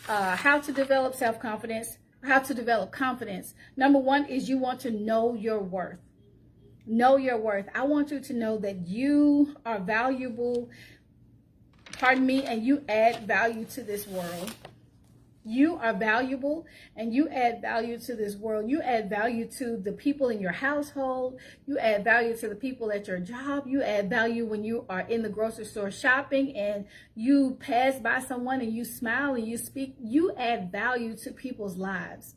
How to develop self-confidence, how to develop confidence. Number one is you want to know your worth. Know your worth. I want you to know that you are valuable, and you add value to this world. You are valuable and you add value to this world. You add value to the people in your household. You add value to the people at your job. You add value when you are in the grocery store shopping and you pass by someone and you smile and you speak. You add value to people's lives.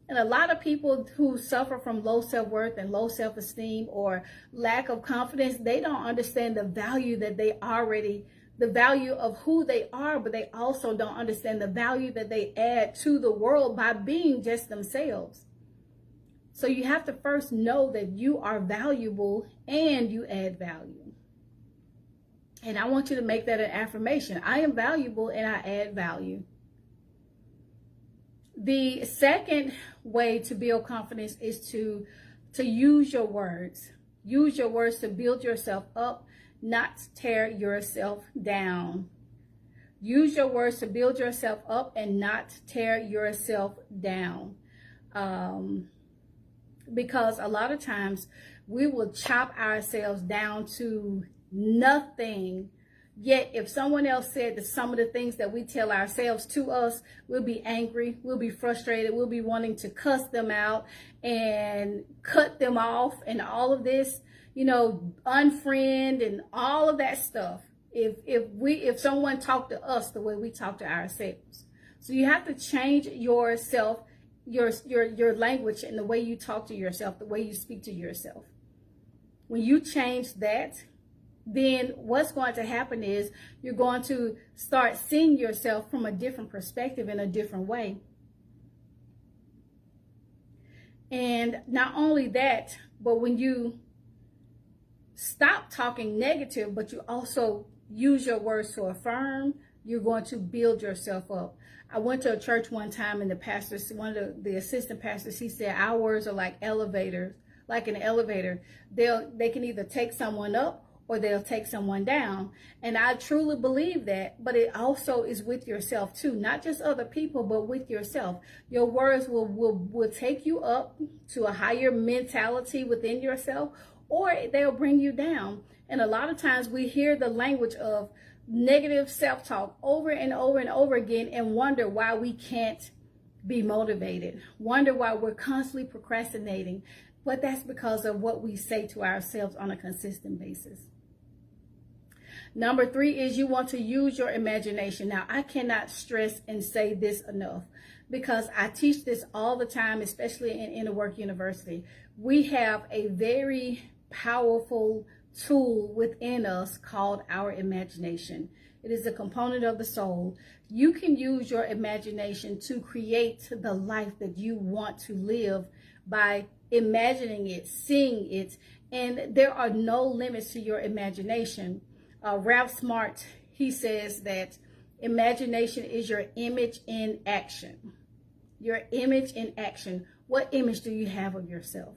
And a lot of people who suffer from low self-worth and low self-esteem or lack of confidence, they don't understand the value that the value of who they are, but they also don't understand the value that they add to the world by being just themselves. So you have to first know that you are valuable and you add value. And I want you to make that an affirmation. I am valuable and I add value. The second way to build confidence is to use your words. Use your words to build yourself up, not tear yourself down. Use your words to build yourself up and not tear yourself down. Because a lot of times we will chop ourselves down to nothing. Yet if someone else said that some of the things that we tell ourselves to us, we'll be angry, we'll be frustrated, we'll be wanting to cuss them out and cut them off and all of this, unfriend and all of that stuff. If someone talked to us the way we talk to ourselves. So you have to change yourself, your language and the way you talk to yourself, the way you speak to yourself. When you change that, then what's going to happen is you're going to start seeing yourself from a different perspective in a different way. And not only that, but when you stop talking negative, but you also use your words to affirm, you're going to build yourself up. I went to a church one time and one of the assistant pastors, he said, our words are like elevators, like an elevator. They can either take someone up or they'll take someone down. And I truly believe that, but it also is with yourself too, not just other people, but with yourself. Your words will take you up to a higher mentality within yourself, or they'll bring you down. And a lot of times we hear the language of negative self-talk over and over and over again and wonder why we can't be motivated, wonder why we're constantly procrastinating. But that's because of what we say to ourselves on a consistent basis. Number 3 is you want to use your imagination. Now, I cannot stress and say this enough because I teach this all the time, especially in Inner Work University. We have a very powerful tool within us called our imagination. It is a component of the soul. You can use your imagination to create the life that you want to live by imagining it, seeing it, and there are no limits to your imagination. Ralph Smart, he says that imagination is your image in action. Your image in action. What image do you have of yourself?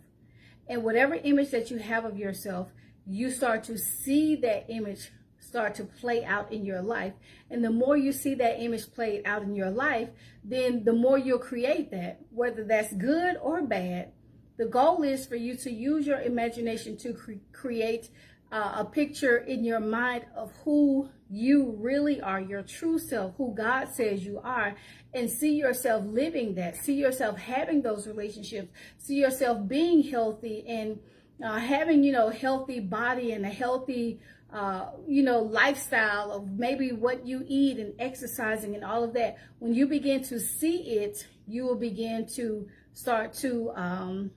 And whatever image that you have of yourself, you start to see that image start to play out in your life. And the more you see that image played out in your life, then the more you'll create that, whether that's good or bad. The goal is for you to use your imagination to create a picture in your mind of who you really are, your true self, who God says you are, and see yourself living that, see yourself having those relationships, see yourself being healthy and having, healthy body and a healthy, lifestyle of maybe what you eat and exercising and all of that. When you begin to see it, you will begin to start to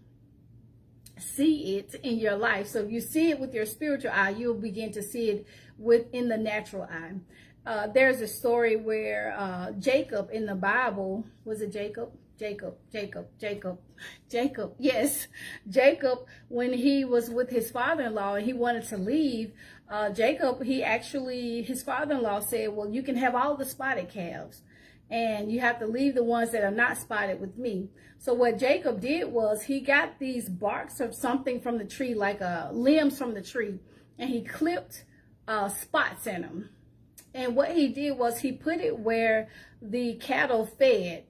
see it in your life. So if you see it with your spiritual eye, you'll begin to see it within the natural eye. There's a story where Jacob in the Bible, was it Jacob? Jacob, yes. Jacob, when he was with his father-in-law and he wanted to leave, his father-in-law said, well, you can have all the spotted calves and you have to leave the ones that are not spotted with me. So what Jacob did was he got these barks of something from the tree, like limbs from the tree, and he clipped spots in them. And what he did was he put it where the cattle fed,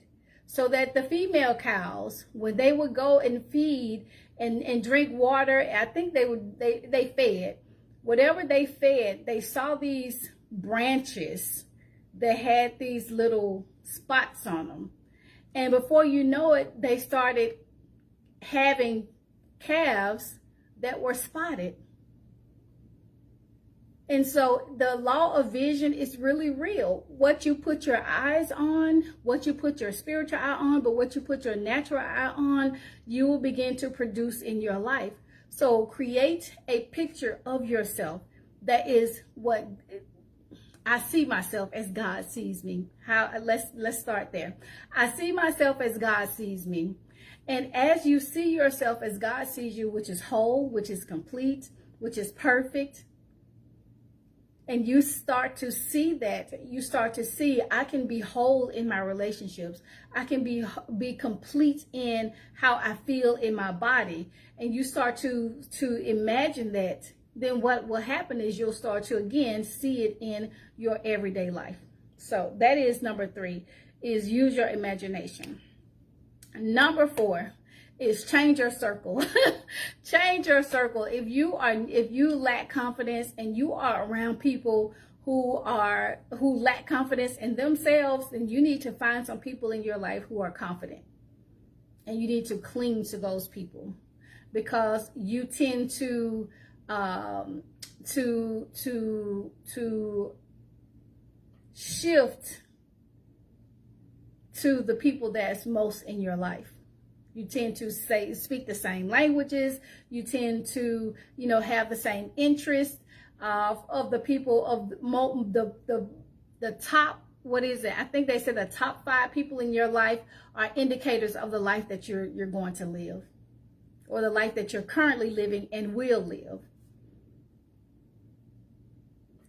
so that the female cows, when they would go and feed and drink water, I think they fed. Whatever they fed, they saw these branches that had these little spots on them. And before you know it, they started having calves that were spotted. And so the law of vision is really real. What you put your eyes on, what you put your spiritual eye on, but what you put your natural eye on, you will begin to produce in your life. So create a picture of yourself that is what I see myself as God sees me. Let's start there. I see myself as God sees me. And as you see yourself as God sees you, which is whole, which is complete, which is perfect, and you start to see that, you start to see, I can be whole in my relationships. I can be complete in how I feel in my body. And you start to imagine that, then what will happen is you'll start to, again, see it in your everyday life. So that is number 3, is use your imagination. Number 4 is change your circle. Change your circle. If you lack confidence and you are around people who lack confidence in themselves, then you need to find some people in your life who are confident. And you need to cling to those people, because you tend to shift to the people that's most in your life. You tend to speak the same languages. You tend to, have the same interests of the people of the top. What is it? I think they said the top 5 people in your life are indicators of the life that you're going to live, or the life that you're currently living and will live.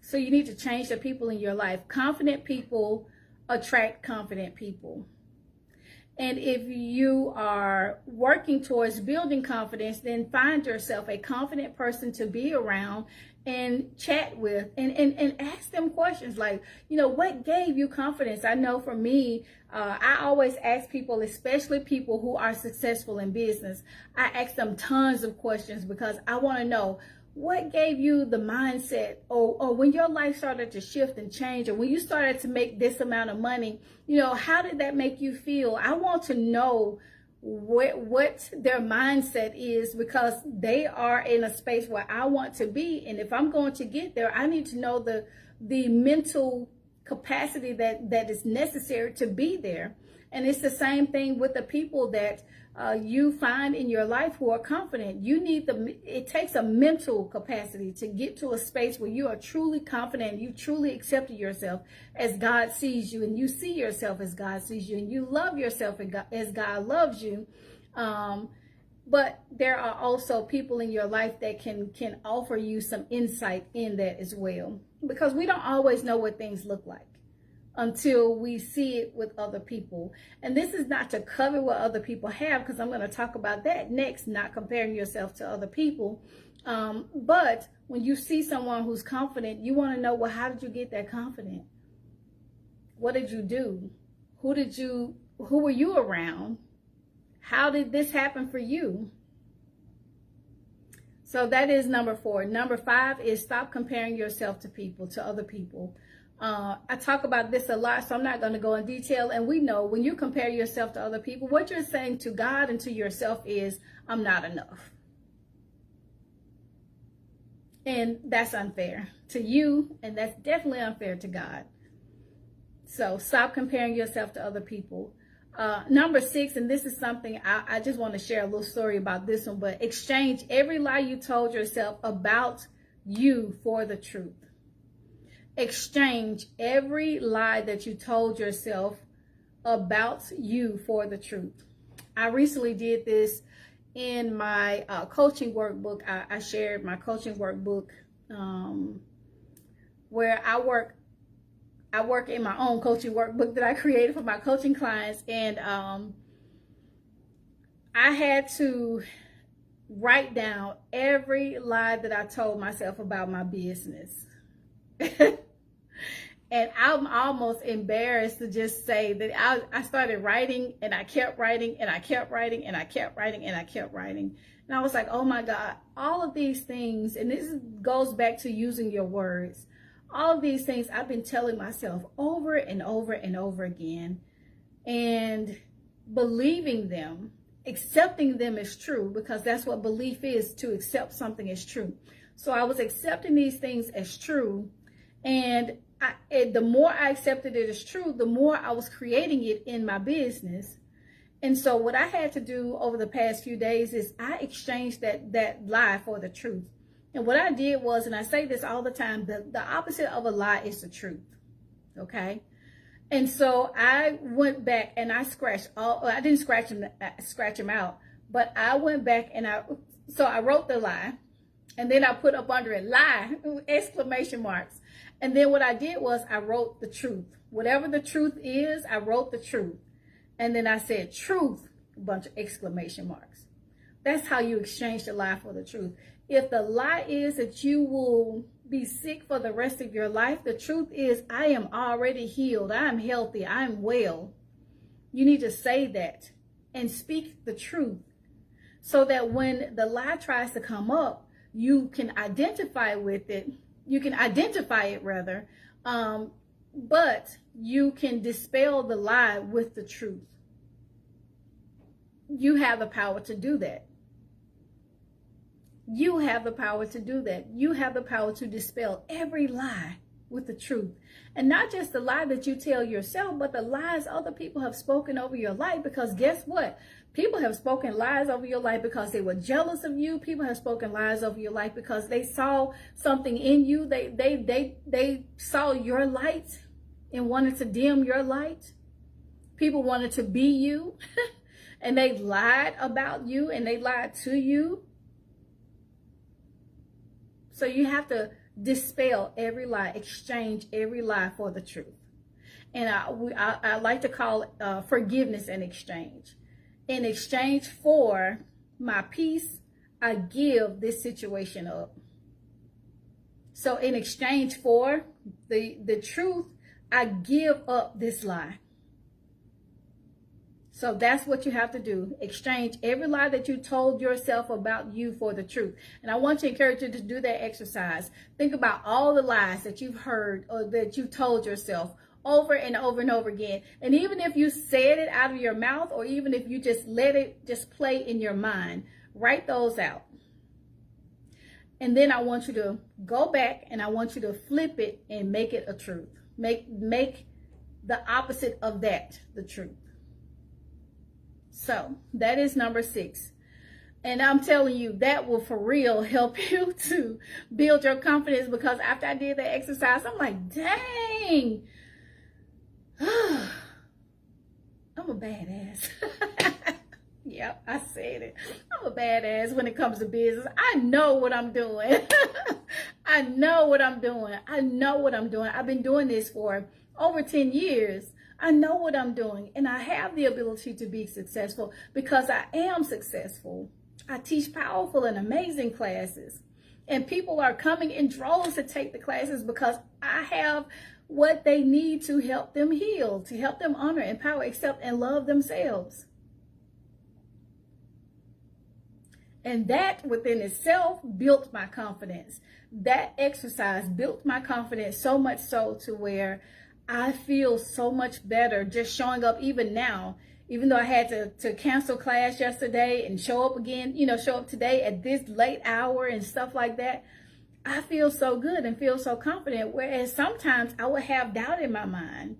So you need to change the people in your life. Confident people attract confident people. And if you are working towards building confidence, then find yourself a confident person to be around and chat with, and ask them questions like, what gave you confidence? I know for me, I always ask people, especially people who are successful in business, I ask them tons of questions, because I want to know, what gave you the mindset, or when your life started to shift and change, or when you started to make this amount of money, how did that make you feel? I want to know what their mindset is, because they are in a space where I want to be. And if I'm going to get there, I need to know the mental capacity that is necessary to be there. And it's the same thing with the people that you find in your life who are confident. It takes a mental capacity to get to a space where you are truly confident, you truly accept yourself as God sees you, and you see yourself as God sees you, and you love yourself as God loves you. But there are also people in your life that can offer you some insight in that as well, because we don't always know what things look like until we see it with other people. And this is not to cover what other people have, because I'm going to talk about that next, not comparing yourself to other people. But when you see someone who's confident, you want to know, well, how did you get that confident? What did you do? Who were you around? How did this happen for you? So that is number 4. Number 5 is stop comparing yourself to other people. I talk about this a lot, so I'm not going to go in detail. And we know when you compare yourself to other people, what you're saying to God and to yourself is, I'm not enough. And that's unfair to you, and that's definitely unfair to God. So stop comparing yourself to other people. Number 6, and this is something I just want to share a little story about this one, but exchange every lie you told yourself about you for the truth. Exchange every lie that you told yourself about you for the truth. I recently did this in my coaching workbook. I shared my coaching workbook where I work in my own coaching workbook that I created for my coaching clients. And I had to write down every lie that I told myself about my business. And I'm almost embarrassed to just say that I started writing, and I kept writing, and I kept writing, and I kept writing, and I kept writing. And I was like, oh my God, all of these things, and this goes back to using your words. All of these things I've been telling myself over and over and over again, and believing them, accepting them as true, because that's what belief is, to accept something as true. So I was accepting these things as true, and the more I accepted it as true, the more I was creating it in my business. And so what I had to do over the past few days is I exchanged that lie for the truth. And what I did was, and I say this all the time, the opposite of a lie is the truth. Okay? And so I went back and I scratched I didn't scratch them out, but I went back and I wrote the lie, and then I put up under it lie, exclamation marks. And then what I did was I wrote the truth. Whatever the truth is, I wrote the truth. And then I said truth, a bunch of exclamation marks. That's how you exchange the lie for the truth. If the lie is that you will be sick for the rest of your life, the truth is I am already healed. I am healthy. I am well. You need to say that and speak the truth, so that when the lie tries to come up, you can identify with it. You can identify it rather, but you can dispel the lie with the truth. You have the power to do that. You have the power to do that. You have the power to dispel every lie with the truth. And not just the lie that you tell yourself, but the lies other people have spoken over your life. Because guess what? People have spoken lies over your life because they were jealous of you. People have spoken lies over your life because they saw something in you. They saw your light and wanted to dim your light. People wanted to be you and they lied about you and they lied to you. So you have to dispel every lie, exchange every lie for the truth. And I like to call it forgiveness and exchange. In exchange for my peace, I give this situation up. So in exchange for the truth, I give up this lie. So that's what you have to do. Exchange every lie that you told yourself about you for the truth. And I want to encourage you to do that exercise. Think about all the lies that you've heard or that you told yourself over and over and over again. And even if you said it out of your mouth, or even if you just let it just play in your mind, write those out. And then I want you to go back and I want you to flip it and make it a truth. Make the opposite of that the truth. So that is number 6. And I'm telling you, that will for real help you to build your confidence, because after I did that exercise, I'm like, dang, I'm a badass. Yep, I said it. I'm a badass when it comes to business. I know what I'm doing. I know what I'm doing. I know what I'm doing. I've been doing this for over 10 years. I know what I'm doing, and I have the ability to be successful because I am successful. I teach powerful and amazing classes, and people are coming in droves to take the classes because I have what they need to help them heal, to help them honor, empower, accept, and love themselves. And that within itself built my confidence. That exercise built my confidence so much so to where I feel so much better just showing up even now, even though I had to cancel class yesterday and show up again, show up today at this late hour and stuff like that. I feel so good and feel so confident. Whereas sometimes I would have doubt in my mind.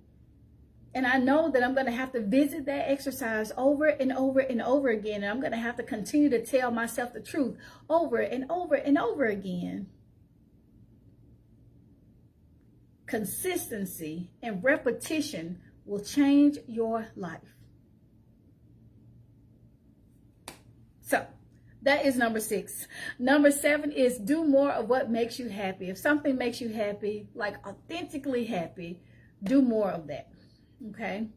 And I know that I'm going to have to visit that exercise over and over and over again. And I'm going to have to continue to tell myself the truth over and over and over again. Consistency and repetition will change your life. So that is number 6. Number 7 is do more of what makes you happy. If something makes you happy, like authentically happy, do more of that. Okay.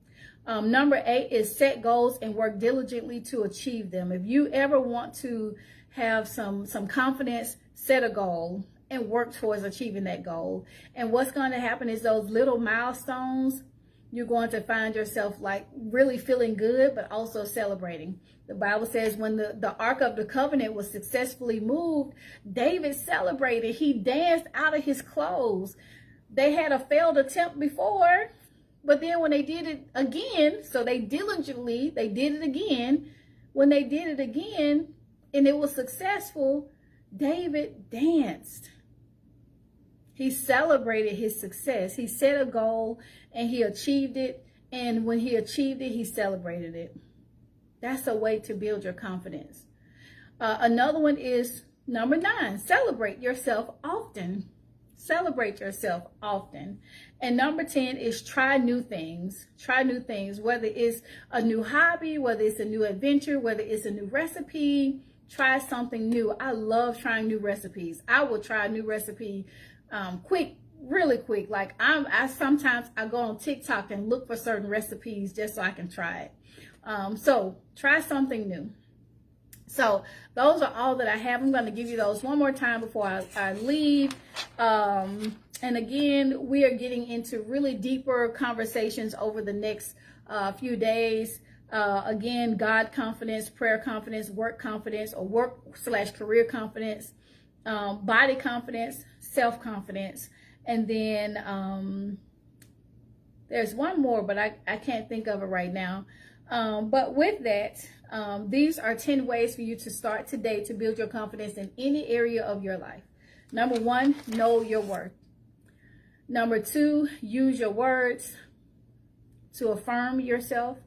Number 8 is set goals and work diligently to achieve them. If you ever want to have some confidence, set a goal and work towards achieving that goal. And what's going to happen is those little milestones, you're going to find yourself like really feeling good, but also celebrating. The Bible says when the Ark of the Covenant was successfully moved, David celebrated. He danced out of his clothes. They had a failed attempt before, but then when they did it again, so they did it again. When they did it again and it was successful, David danced. He celebrated his success. He set a goal and he achieved it. And when he achieved it, he celebrated it. That's a way to build your confidence. Another one is number 9, celebrate yourself often. Celebrate yourself often. And number 10 is try new things. Try new things, whether it's a new hobby, whether it's a new adventure, whether it's a new recipe. Try something new. I love trying new recipes. I will try a new recipe really quick. Like I sometimes go on TikTok and look for certain recipes just so I can try it. So try something new. So those are all that I have. I'm going to give you those one more time before I leave. And again, we are getting into really deeper conversations over the next few days. Again, God confidence, prayer confidence, work confidence, or work/career confidence, body confidence, self-confidence. And then there's one more, but I can't think of it right now. But with that, these are 10 ways for you to start today to build your confidence in any area of your life. Number 1, know your worth. Number 2, use your words to affirm yourself.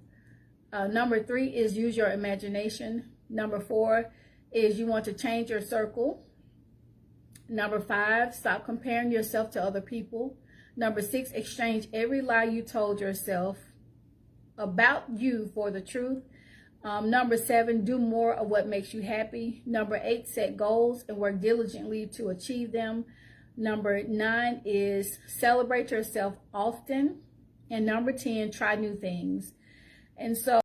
Number 3 is use your imagination. Number 4 is you want to change your circle. Number 5, stop comparing yourself to other people. Number 6, exchange every lie you told yourself about you for the truth. Number 7, do more of what makes you happy. Number 8, set goals and work diligently to achieve them. Number 9 is celebrate yourself often. And number 10, try new things. And so